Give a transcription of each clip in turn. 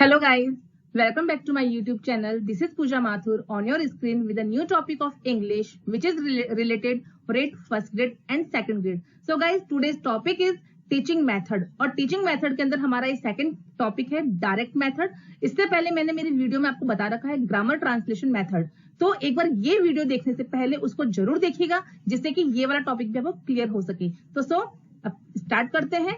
Hello guys, welcome back to my YouTube channel. This is Pooja Mathur on your screen with a new topic of English which is related for first grade and second grade. So guys, today's topic is teaching method और teaching method के अंदर हमारा ये second topic है direct method. इससे पहले मैंने मेरी वीडियो में आपको बता रखा है ग्रामर ट्रांसलेशन मेथड, तो एक बार ये वीडियो देखने से पहले उसको जरूर देखिएगा जिससे कि ये वाला टॉपिक भी आपको क्लियर हो सके। तो अब स्टार्ट करते हैं।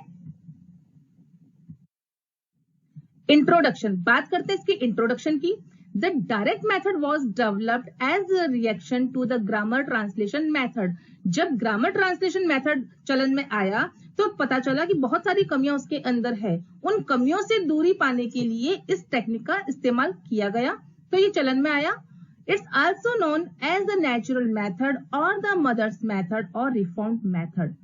इंट्रोडक्शन, बात करते हैं इसकी इंट्रोडक्शन की। The direct method was developed as a reaction to the grammar translation method. जब ग्रामर ट्रांसलेशन मेथड चलन में आया तो पता चला कि बहुत सारी कमियां उसके अंदर है। उन कमियों से दूरी पाने के लिए इस टेक्निक का इस्तेमाल किया गया, तो ये चलन में आया। It's also known as the natural method और द मदर्स मेथड और रिफॉर्म्ड मेथड।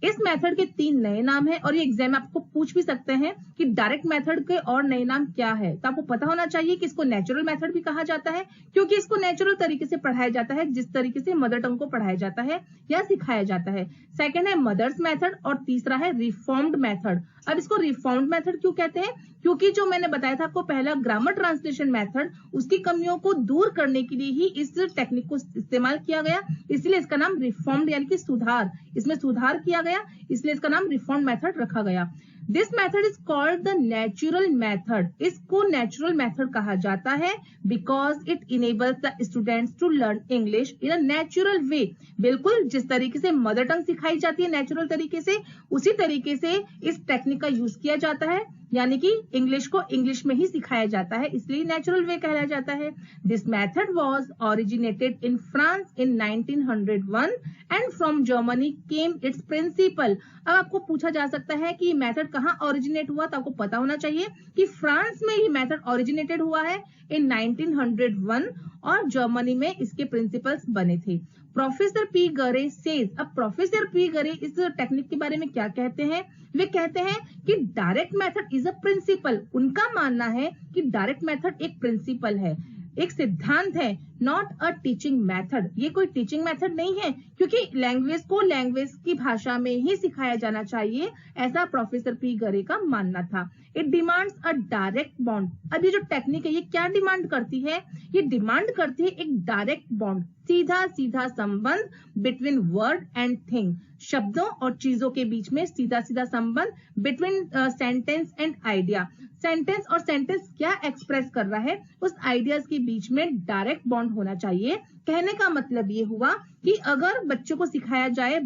इस मेथड के 3 नए नाम हैं और ये एग्जाम में आपको पूछ भी सकते हैं कि डायरेक्ट मेथड के और नए नाम क्या है। तो आपको पता होना चाहिए कि इसको नेचुरल मेथड भी कहा जाता है क्योंकि इसको नेचुरल तरीके से पढ़ाया जाता है, जिस तरीके से मदर टंग को पढ़ाया जाता है या सिखाया जाता है। सेकंड है मदर्स मेथड और तीसरा है रिफॉर्म्ड मेथड। अब इसको रिफॉर्म्ड मेथड क्यों कहते हैं? क्योंकि जो मैंने बताया था आपको पहला ग्रामर ट्रांसलेशन मेथड, उसकी कमियों को दूर करने के लिए ही इस टेक्निक को इस्तेमाल किया गया, इसलिए इसका नाम रिफॉर्म्ड यानी कि सुधार, इसमें सुधार किया गया, इसलिए इसका नाम रिफॉर्म्ड मेथड रखा गया। This method is called the natural method. इसको नेचुरल मेथड कहा जाता है because it enables the students to learn English in a natural way. बिल्कुल जिस तरीके से मदर टंग सिखाई जाती है नेचुरल तरीके से, उसी तरीके से इस टेक्निक का यूज किया जाता है, यानी कि इंग्लिश को इंग्लिश में ही सिखाया जाता है, इसलिए नेचुरल वे कहलाया जाता है। This method was originated in France in 1901 and from Germany came its principle. अब आपको पूछा जा सकता है कि मेथड कहाँ ओरिजिनेट हुआ, तो आपको पता होना चाहिए कि फ्रांस में ये मेथड ओरिजिनेटेड हुआ है इन 1901 और जर्मनी में इसके प्रिंसिपल्स बने थे। प्रोफेसर पी गरे सेज, अब प्रोफेसर पी गरे इस टेक्निक के बारे में क्या कहते हैं? वे कहते हैं कि direct method is a principle. उनका मानना है कि डायरेक्ट मेथड एक प्रिंसिपल है, एक सिद्धांत है, नॉट अ टीचिंग मेथड। ये कोई टीचिंग मेथड नहीं है क्योंकि लैंग्वेज को लैंग्वेज की भाषा में ही सिखाया जाना चाहिए, ऐसा प्रोफेसर पी गरे का मानना था। It demands a direct bond. अब ये जो टेक्निक है ये क्या डिमांड करती है? ये डिमांड करती है एक डायरेक्ट बॉन्ड, सीधा सीधा संबंध बिटवीन वर्ड एंड थिंग, शब्दों और चीजों के बीच में सीधा सीधा संबंध, between sentence and idea. Sentence और सेंटेंस क्या एक्सप्रेस कर रहा है, उस आइडियाज के बीच में डायरेक्ट बॉन्ड होना चाहिए। कहने का मतलब ये हुआ कि अगर बच्चों को सिखाया जाए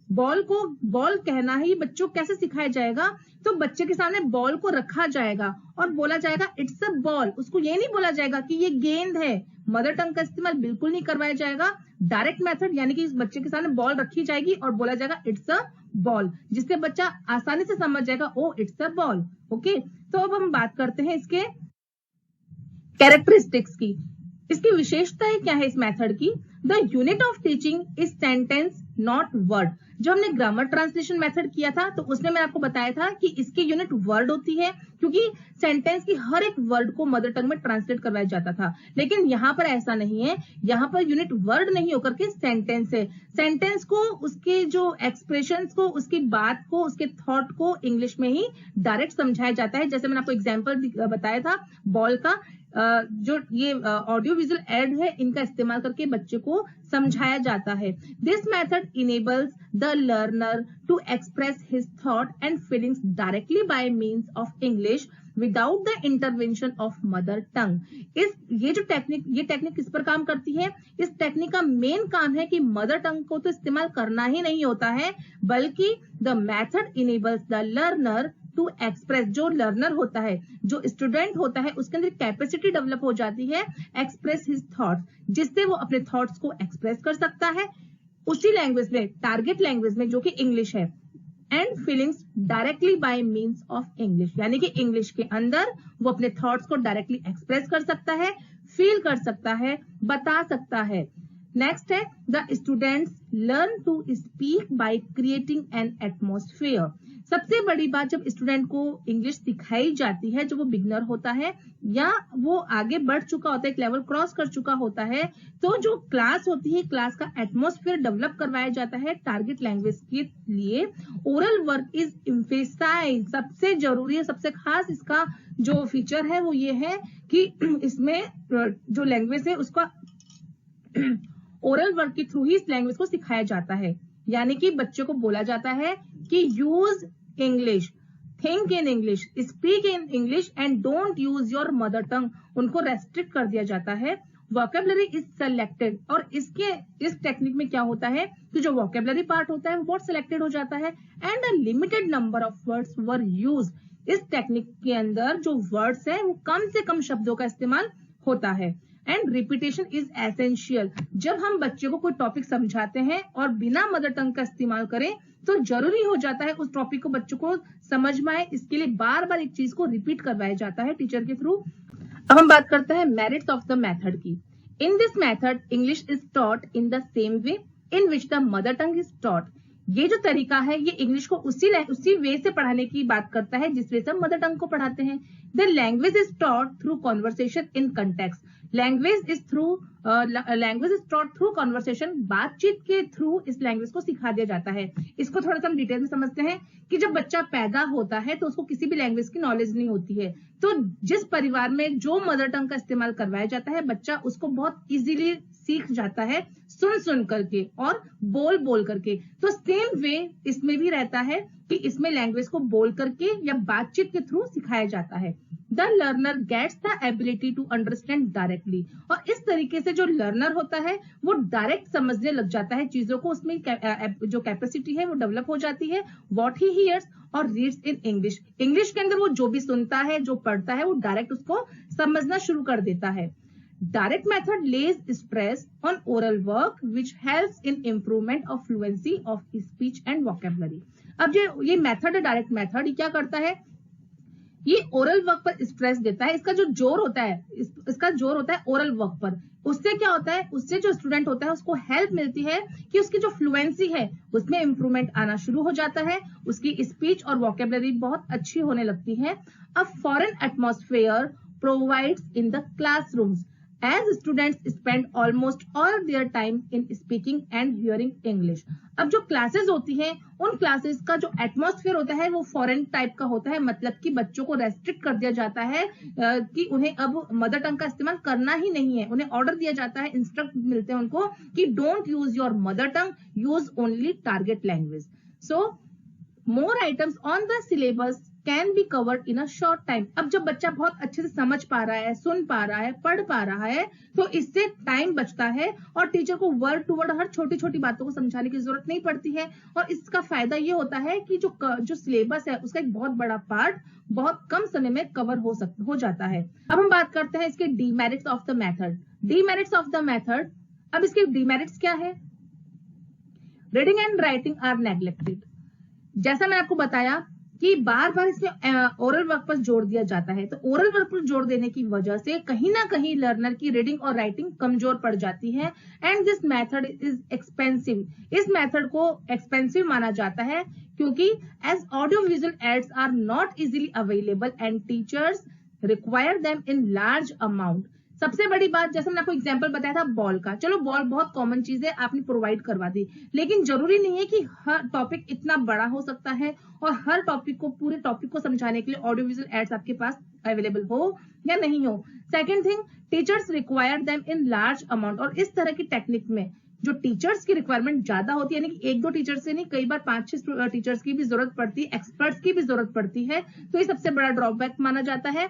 बॉल को बॉल कहना ही बच्चों को कैसे सिखाया जाएगा, तो बच्चे के सामने बॉल को रखा जाएगा और बोला जाएगा इट्स अ बॉल। उसको ये नहीं बोला जाएगा कि ये गेंद है, मदर टंग का इस्तेमाल बिल्कुल नहीं करवाया जाएगा। डायरेक्ट मेथड यानी कि इस बच्चे के सामने बॉल रखी जाएगी और बोला जाएगा इट्स अ बॉल, जिससे बच्चा आसानी से समझ जाएगा oh it's a ball. Okay, तो अब हम बात करते हैं इसके कैरेक्टरिस्टिक्स की। इसकी विशेषताएं क्या है इस मेथड की? The unit of teaching is sentence not word. जो हमने ग्रामर ट्रांसलेशन मेथड किया था तो उसमें मैंने आपको बताया था कि इसकी यूनिट वर्ड होती है क्योंकि सेंटेंस की हर एक वर्ड को मदर टंग में ट्रांसलेट करवाया जाता था, लेकिन यहाँ पर ऐसा नहीं है। यहाँ पर यूनिट वर्ड नहीं होकर के सेंटेंस है। सेंटेंस को, उसके जो एक्सप्रेशंस को, उसकी बात को, उसके थॉट को इंग्लिश में ही डायरेक्ट समझाया जाता है। जैसे मैंने आपको एग्जाम्पल बताया था बॉल का, जो ये ऑडियो विजुअल एड है इनका इस्तेमाल करके बच्चे को समझाया जाता है। This method enables the learner to express his thought and feelings directly by means of English without the intervention of mother tongue. ये टेक्निक किस पर काम करती है? इस टेक्निक का मेन काम है कि मदर टंग को तो इस्तेमाल करना ही नहीं होता है, बल्कि the method enables the learner to express. जो लर्नर होता है, जो स्टूडेंट होता है, उसके अंदर कैपेसिटी डेवलप हो जाती है एक्सप्रेस हिज थॉट्स, जिससे वो अपने थॉट्स को एक्सप्रेस कर सकता है उसी लैंग्वेज में, टारगेट लैंग्वेज में जो कि इंग्लिश है, and feelings directly by means of English, यानी कि इंग्लिश के अंदर वो अपने थॉट्स को डायरेक्टली एक्सप्रेस कर सकता है, फील कर सकता है, बता सकता है। नेक्स्ट है the students learn to speak by creating an atmosphere. सबसे बड़ी बात, जब स्टूडेंट को इंग्लिश सिखाई जाती है, जब वो बिगनर होता है या वो आगे बढ़ चुका होता है, एक लेवल क्रॉस कर चुका होता है, तो जो क्लास होती है, क्लास का एटमॉस्फेयर डेवलप करवाया जाता है टारगेट लैंग्वेज के लिए। ओरल वर्क इज एम्फेसाइज, सबसे जरूरी है, सबसे खास इसका जो फीचर है वो ये है कि इसमें जो लैंग्वेज है उसका ओरल वर्क के थ्रू ही इस लैंग्वेज को सिखाया जाता है। यानी कि बच्चों को बोला जाता है कि use English, think in English, speak in English and don't use your mother tongue. उनको रेस्ट्रिक्ट कर दिया जाता है। वोकेबलरी इज सेलेक्टेड, और इस टेक्निक में क्या होता है कि जो वोकेबलरी पार्ट होता है वो बहुत सिलेक्टेड हो जाता है and a limited number of words were use. इस टेक्निक के अंदर जो वर्ड्स है वो कम से कम शब्दों का इस्तेमाल होता है। And repetition is essential. जब हम बच्चे को कोई टॉपिक समझाते हैं और बिना मदर टंग का इस्तेमाल करें तो जरूरी हो जाता है उस टॉपिक को बच्चों को समझ में आए, इसके लिए बार बार एक चीज को रिपीट करवाया जाता है टीचर के थ्रू। अब हम बात करते हैं मेरिट्स ऑफ द मेथड की। In this method English is taught in the same way in which the mother tongue is taught. ये जो तरीका है ये इंग्लिश को उसी वे से पढ़ाने की बात करता है जिस वे से हम मदर टंग को पढ़ाते हैं। The language is taught through conversation in context. Language is taught through conversation, बातचीत के थ्रू इस लैंग्वेज को सिखा दिया जाता है। इसको थोड़ा सा हम डिटेल में समझते हैं कि जब बच्चा पैदा होता है तो उसको किसी भी लैंग्वेज की नॉलेज नहीं होती है, तो जिस परिवार में जो मदर टंग का इस्तेमाल करवाया जाता है बच्चा उसको बहुत इजीली सीख जाता है, सुन करके और बोल करके। तो सेम वे इसमें भी रहता है कि इसमें लैंग्वेज को बोल करके या बातचीत के थ्रू सिखाया जाता है। The learner gets the ability to understand directly, और इस तरीके से जो लर्नर होता है वो डायरेक्ट समझने लग जाता है चीजों को, उसमें जो कैपेसिटी है वो डेवलप हो जाती है। व्हाट ही हियर्स और रीड्स इन इंग्लिश, इंग्लिश के अंदर वो जो भी सुनता है, जो पढ़ता है, वो डायरेक्ट उसको समझना शुरू कर देता है। Direct method lays stress on oral work which helps in improvement of fluency of speech and vocabulary. अब ये मेथड है डायरेक्ट मेथड, ये क्या करता है, ये ओरल वर्क पर स्ट्रेस देता है। इसका जो जोर होता है इसका जोर होता है ओरल वर्क पर। उससे क्या होता है, उससे जो स्टूडेंट होता है उसको हेल्प मिलती है कि उसकी जो फ्लुएंसी है उसमें इंप्रूवमेंट आना शुरू हो जाता है, उसकी स्पीच और वोकेबलरी बहुत अच्छी होने लगती है। A foreign atmosphere provides in the classrooms as students spend almost all their time in speaking and hearing English. अब जो क्लासेस होती हैं उन क्लासेस का जो एटमॉस्फेयर होता है वो फॉरेन टाइप का होता है, मतलब कि बच्चों को रेस्ट्रिक्ट कर दिया जाता है कि उन्हें अब मदर टंग का इस्तेमाल करना ही नहीं है। उन्हें ऑर्डर दिया जाता है, इंस्ट्रक्ट मिलते हैं उनको कि don't use your mother tongue, use only target language. So more items on the syllabus can be covered in a short time. अब जब बच्चा बहुत अच्छे से समझ पा रहा है, सुन पा रहा है, पढ़ पा रहा है, तो इससे टाइम बचता है और टीचर को वर्ड टू वर्ड हर छोटी छोटी बातों को समझाने की जरूरत नहीं पड़ती है। और इसका फायदा ये होता है कि जो सिलेबस है उसका एक बहुत बड़ा पार्ट बहुत कम समय में कवर हो जाता है। अब हम बात करते हैं इसके demerits of the method. Demerits of the method, अब इसके डीमेरिट्स क्या है? Reading and writing are neglected. जैसा मैंने आपको बताया कि बार बार इसमें ओरल वर्क पर जोर दिया जाता है, तो ओरल वर्क पर जोर देने की वजह से कहीं ना कहीं लर्नर की रीडिंग और राइटिंग कमजोर पड़ जाती है। And this method is expensive. इस मेथड को एक्सपेंसिव माना जाता है क्योंकि as audio visual aids are not easily available and teachers require them in large amount. सबसे बड़ी बात, जैसे मैंने आपको एग्जांपल बताया था बॉल का, चलो बॉल बहुत कॉमन चीज है, आपने प्रोवाइड करवा दी, लेकिन जरूरी नहीं है कि हर टॉपिक इतना बड़ा हो सकता है और हर पूरे टॉपिक को समझाने के लिए ऑडियो विजुअल एड्स आपके पास अवेलेबल हो या नहीं हो। Second thing, teachers require them in large amount. और इस तरह की टेक्निक में जो टीचर्स की रिक्वायरमेंट ज्यादा होती है, यानी कि एक दो टीचर से नहीं, कई बार 5-6 टीचर्स की भी जरूरत पड़ती है, एक्सपर्ट्स की भी जरूरत पड़ती है, तो ये सबसे बड़ा ड्रॉबैक माना जाता है।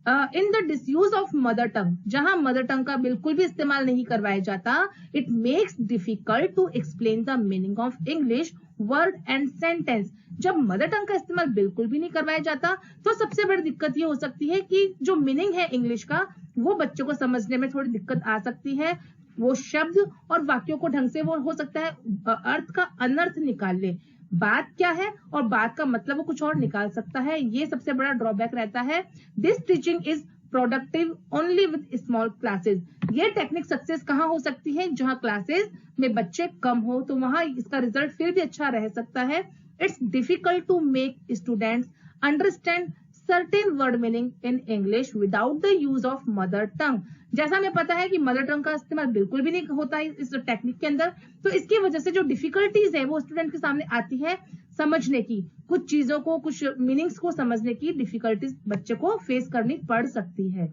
In the disuse of mother टंग, जहां मदर टंग का बिल्कुल भी इस्तेमाल नहीं करवाया जाता, it makes difficult to explain the meaning of English word and sentence. जब मदर टंग का इस्तेमाल बिल्कुल भी नहीं करवाया जाता तो सबसे बड़ी दिक्कत ये हो सकती है कि जो मीनिंग है इंग्लिश का वो बच्चों को समझने में थोड़ी दिक्कत आ सकती है। वो शब्द और वाक्यों को ढंग से वो हो सकता है अर्थ का अनर्थ निकाल ले, बात क्या है और बात का मतलब वो कुछ और निकाल सकता है। ये सबसे बड़ा ड्रॉबैक रहता है। This teaching is productive only with small classes. ये टेक्निक सक्सेस कहाँ हो सकती है? जहां क्लासेस में बच्चे कम हो, तो वहां इसका रिजल्ट फिर भी अच्छा रह सकता है। It's difficult to make students understand certain word meaning in English without the use of mother tongue. जैसा हमें पता है कि मदर टंग का इस्तेमाल बिल्कुल भी नहीं होता है इस टेक्निक के अंदर, तो इसकी वजह से जो डिफिकल्टीज है वो स्टूडेंट के सामने आती है समझने की, कुछ चीजों को, कुछ मीनिंग्स को समझने की डिफिकल्टीज बच्चे को फेस करनी पड़ सकती है।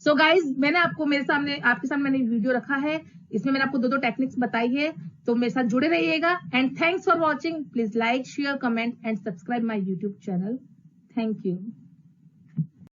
सो गाइज, मैंने आपके सामने मैंने वीडियो रखा है, इसमें मैंने आपको दो टेक्निक्स बताई है, तो मेरे साथ जुड़े रहिएगा। And thanks for watching. Please like, share, comment and subscribe my YouTube channel. Thank you.